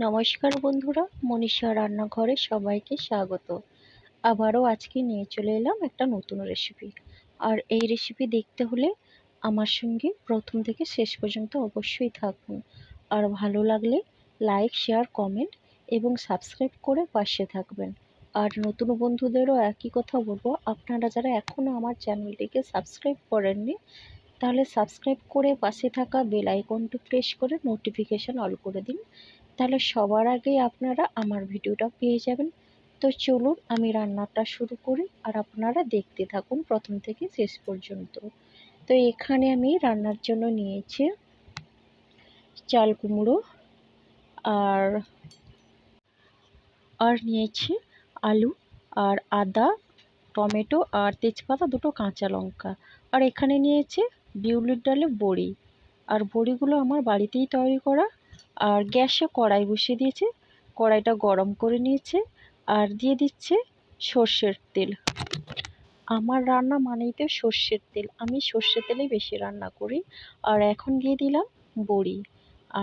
নমস্কার বন্ধুরা, মনীষা রান্নাঘরে সবাইকে স্বাগত। আবারও আজকে নিয়ে চলে এলাম একটা নতুন রেসিপি। আর এই রেসিপি দেখতে হলে আমার সঙ্গে প্রথম থেকে শেষ পর্যন্ত অবশ্যই থাকুন। আর ভালো লাগলে লাইক, শেয়ার, কমেন্ট এবং সাবস্ক্রাইব করে পাশে থাকবেন। আর নতুন বন্ধুদেরও একই কথা বলবো, আপনারা যারা এখনও আমার চ্যানেলটিকে সাবস্ক্রাইব করেননি তাহলে সাবস্ক্রাইব করে পাশে থাকা বেল আইকনটি প্রেস করে নোটিফিকেশান অল করে দিন। তাহলে সবার আগেই আপনারা আমার ভিডিওটা পেয়ে যাবেন। তো চলুন আমি রান্নাটা শুরু করি আর আপনারা দেখতে থাকুন প্রথম থেকে শেষ পর্যন্ত। তো এখানে আমি রান্নার জন্য নিয়েছি চাল কুমড়ো আর আর নিয়েছি আলু আর আদা, টমেটো আর তেজপাতা, দুটো কাঁচা লঙ্কা। আর এখানে নিয়েছি বিউলির ডালে বড়ি। আর বড়িগুলো আমার বাড়িতেই তৈরি করা। আর গ্যাসে কড়াই বসিয়ে দিয়েছে, কড়াইটা গরম করে নিয়েছে আর দিয়ে দিচ্ছে সর্ষের তেল। আমার রান্না মানেই তো সর্ষের তেল, আমি সর্ষের তেলেই বেশি রান্না করি। আর এখন দিয়ে দিলাম বড়ি।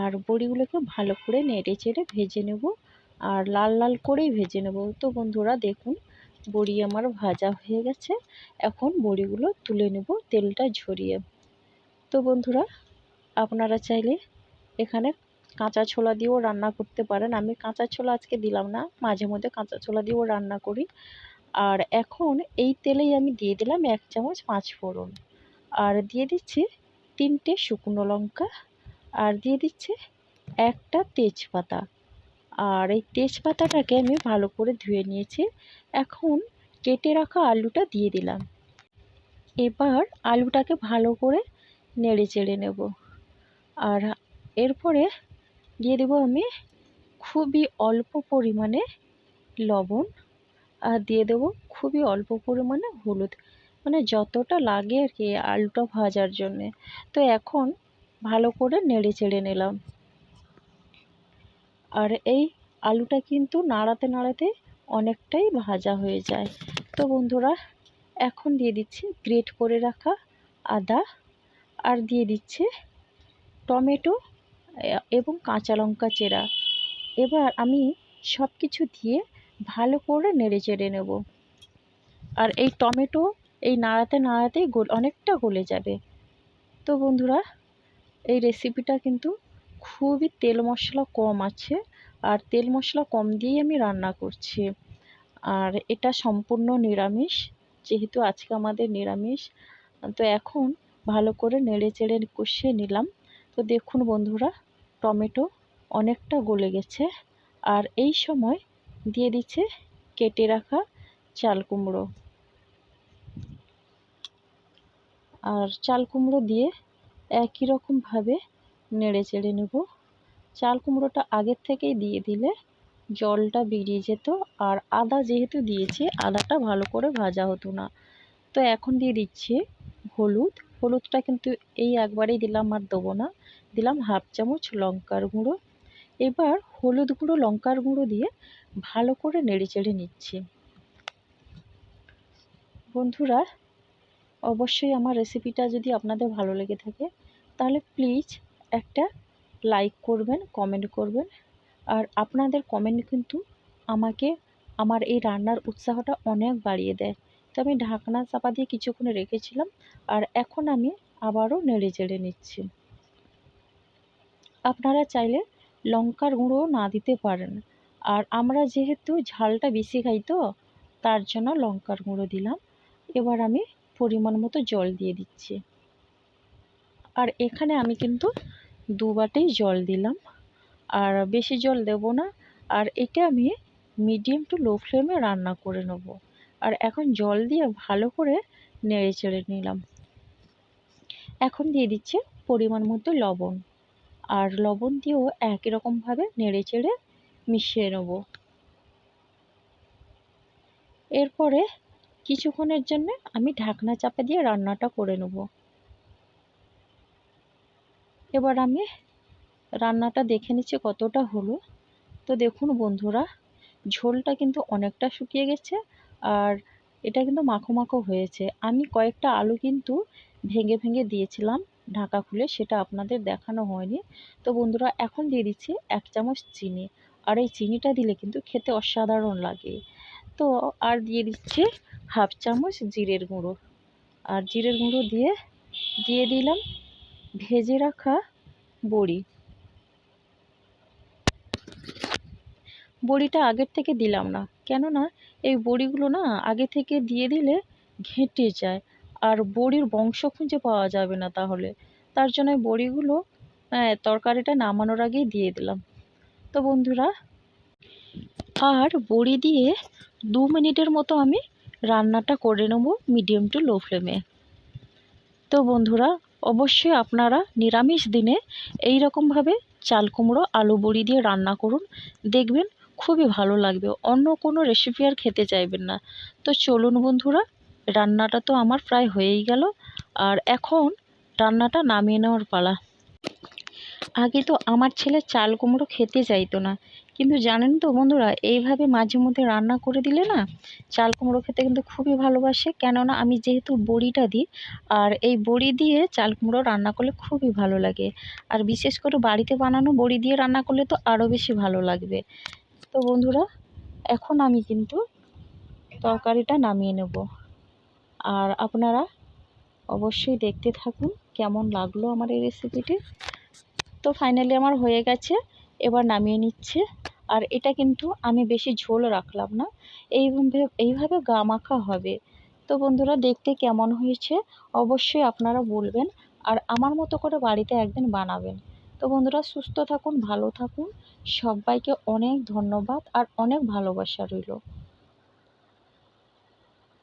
আর বড়িগুলোকে ভালো করে নেড়ে চেড়ে ভেজে নেব, আর লাল লাল করেই ভেজে নেব। তো বন্ধুরা দেখুন, বড়ি আমার ভাজা হয়ে গেছে। এখন বড়িগুলো তুলে নেব তেলটা ঝরিয়ে। তো বন্ধুরা, আপনারা চাইলে এখানে কাঁচা ছোলা দিয়েও রান্না করতে পারেন। আমি কাঁচা ছোলা আজকে দিলাম না, মাঝে মধ্যে কাঁচা ছোলা দিয়েও রান্না করি। আর এখন এই তেলেই আমি দিয়ে দিলাম 1 চামচ পাঁচফোড়ন, আর দিয়ে দিচ্ছি 3টে শুকনো লঙ্কা, আর দিয়ে দিচ্ছে একটা তেজপাতা। আর এই তেজপাতাটাকে আমি ভালো করে ধুয়ে নিয়েছি। এখন কেটে রাখা আলুটা দিয়ে দিলাম। এবার আলুটাকে ভালো করে নেড়ে চেড়ে নেব। আর এরপরে দিয়ে দেবো আমি খুবই অল্প পরিমাণে লবণ, আর দিয়ে দেবো খুবই অল্প পরিমাণে হলুদ, মানে যতটা লাগে আর কি আলুটা ভাজার জন্যে। তো এখন ভালো করে নেড়ে চেড়ে নিলাম। আর এই আলুটা কিন্তু নাড়াতে নাড়াতে অনেকটাই ভাজা হয়ে যায়। তো বন্ধুরা, এখন দিয়ে দিচ্ছি গ্রেট করে রাখা আদা, আর দিয়ে দিচ্ছে টমেটো এবং কাঁচা লঙ্কা চেরা। এবার আমি সব কিছু দিয়ে ভালো করে নেড়ে চেড়ে নেব। আর এই টমেটো এই নাড়াতে নাড়াতেই অনেকটা গলে যাবে। তো বন্ধুরা, এই রেসিপিটা কিন্তু খুবই তেল মশলা কম আছে, আর তেল মশলা কম দিয়েই আমি রান্না করছি। আর এটা সম্পূর্ণ নিরামিষ, যেহেতু আজকে আমাদের নিরামিষ। তো এখন ভালো করে নেড়ে চেড়ে কষিয়ে নিলাম। তো দেখুন বন্ধুরা, টমেটো অনেকটা গলে গেছে। আর এই সময় দিয়ে দিচ্ছে কেটে রাখা চাল কুমড়ো। আর চাল কুমড়ো দিয়ে একই রকমভাবে নেড়ে চেড়ে নেব। চাল কুমড়োটা আগের থেকেই দিয়ে দিলে জলটা বেরিয়ে যেত, আর আদা যেহেতু দিয়েছি আদাটা ভালো করে ভাজা হতো না। তো এখন দিয়ে দিচ্ছি হলুদ। হলুদটা কিন্তু এই একবারেই দিলাম, আর দেবো না। দিলাম 1/2 চামচ লঙ্কার গুঁড়ো। এবার হলুদ গুঁড়ো, লঙ্কার গুঁড়ো দিয়ে ভালো করে নেড়ে চেড়ে নিচ্ছি। বন্ধুরা, অবশ্যই আমার রেসিপিটা যদি আপনাদের ভালো লেগে থাকে তাহলে প্লিজ একটা লাইক করবেন, কমেন্ট করবেন। আর আপনাদের কমেন্ট কিন্তু আমাকে আমার এই রান্নার উৎসাহটা অনেক বাড়িয়ে দেয়। তো আমি ঢাকনা চাপা দিয়ে কিছুক্ষণ রেখেছিলাম, আর এখন আমি আবারও নেড়ে চেড়ে নিচ্ছি। আপনারা চাইলে লঙ্কার গুঁড়ো না দিতে পারেন, আর আমরা যেহেতু ঝালটা বেশি খাই তো তার জন্য লঙ্কার গুঁড়ো দিলাম। এবার আমি পরিমাণ মতো জল দিয়ে দিচ্ছি। আর এখানে আমি কিন্তু 2 বাটি জল দিলাম, আর বেশি জল দেব না। আর এটা আমি মিডিয়াম টু লো ফ্লেমে রান্না করে নেব। আর এখন জল দিয়ে ভালো করে নেড়ে চেড়ে নিলাম। এখন দিয়ে দিচ্ছি পরিমাণ মতো লবণ, আর লবণ দিয়েও একই রকমভাবে নেড়ে চেড়ে মিশিয়ে নেব। এরপরে কিছুক্ষণের জন্য আমি ঢাকনা চাপা দিয়ে রান্নাটা করে নেব। এবার আমি রান্নাটা দেখে নিচ্ছি কতটা হলো। তো দেখুন বন্ধুরা, ঝোলটা কিন্তু অনেকটা শুকিয়ে গেছে, আর এটা কিন্তু মাখো মাখো হয়েছে। আমি কয়েকটা আলু কিন্তু ভেঙে ভেঙে দিয়েছিলাম ঢাকা খুলে, সেটা আপনাদের দেখানো হয়নি। তো বন্ধুরা এখন দিয়ে দিচ্ছি 1 চামচ চিনি, আর এই চিনিটা দিলে কিন্তু খেতে অসাধারণ লাগে। তো আর দিয়ে দিচ্ছি 1/2 চামচ জিরের গুঁড়ো, আর জিরের গুঁড়ো দিয়ে দিলাম ভেজে রাখা বড়ি। বড়িটা আগের থেকে দিলাম না, কেননা এই বড়িগুলো না আগে থেকে দিয়ে দিলে ঘেঁটে যায়, আর বড়ির বংশ খুঁজে পাওয়া যাবে না তাহলে। তার জন্য বড়িগুলো তরকারিটা নামানোর আগেই দিয়ে দিলাম। তো বন্ধুরা, আর বড়ি দিয়ে 2 মিনিটের মতো আমি রান্নাটা করে নেব মিডিয়াম টু লো ফ্লেমে। তো বন্ধুরা, অবশ্যই আপনারা নিরামিষ দিনে এই রকমভাবে চাল কুমড়ো আলু বড়ি দিয়ে রান্না করুন, দেখবেন খুবই ভালো লাগবে, অন্য কোনো রেসিপি আর খেতে চাইবেন না। তো চলুন বন্ধুরা, রান্নাটা তো আমার প্রায় হয়েই গেল, আর এখন রান্নাটা নামিয়ে নেওয়ার পালা। আগে তো আমার ছেলে চাল কুমড়ো খেতে চাইতো না, কিন্তু জানেন তো বন্ধুরা, এইভাবে মাঝে মধ্যে রান্না করে দিলে না চাল কুমড়ো খেতে কিন্তু খুবই ভালোবাসে, কেননা আমি যেহেতু বড়িটা দিই, আর এই বড়ি দিয়ে চাল কুমড়ো রান্না করলে খুবই ভালো লাগে, আর বিশেষ করে বাড়িতে বানানো বড়ি দিয়ে রান্না করলে তো আরও বেশি ভালো লাগবে। তো বন্ধুরা, এখন আমি কিন্তু তরকারিটা নামিয়ে নেব, আর আপনারা অবশ্যই দেখতে থাকুন কেমন লাগলো আমার এই রেসিপিটি। তো ফাইনালি আমার হয়ে গেছে, এবার নামিয়ে নিচ্ছে। আর এটা কিন্তু আমি বেশি ঝোল রাখলাম না, এইভাবে গা মাখা হবে। তো বন্ধুরা, দেখতে কেমন হয়েছে অবশ্যই আপনারা বলবেন, আর আমার মতো করে বাড়িতে একদিন বানাবেন। তো বন্ধুরা, সুস্থ থাকুন, ভালো থাকুন, সবাইকে অনেক ধন্যবাদ আর অনেক ভালোবাসা রইল।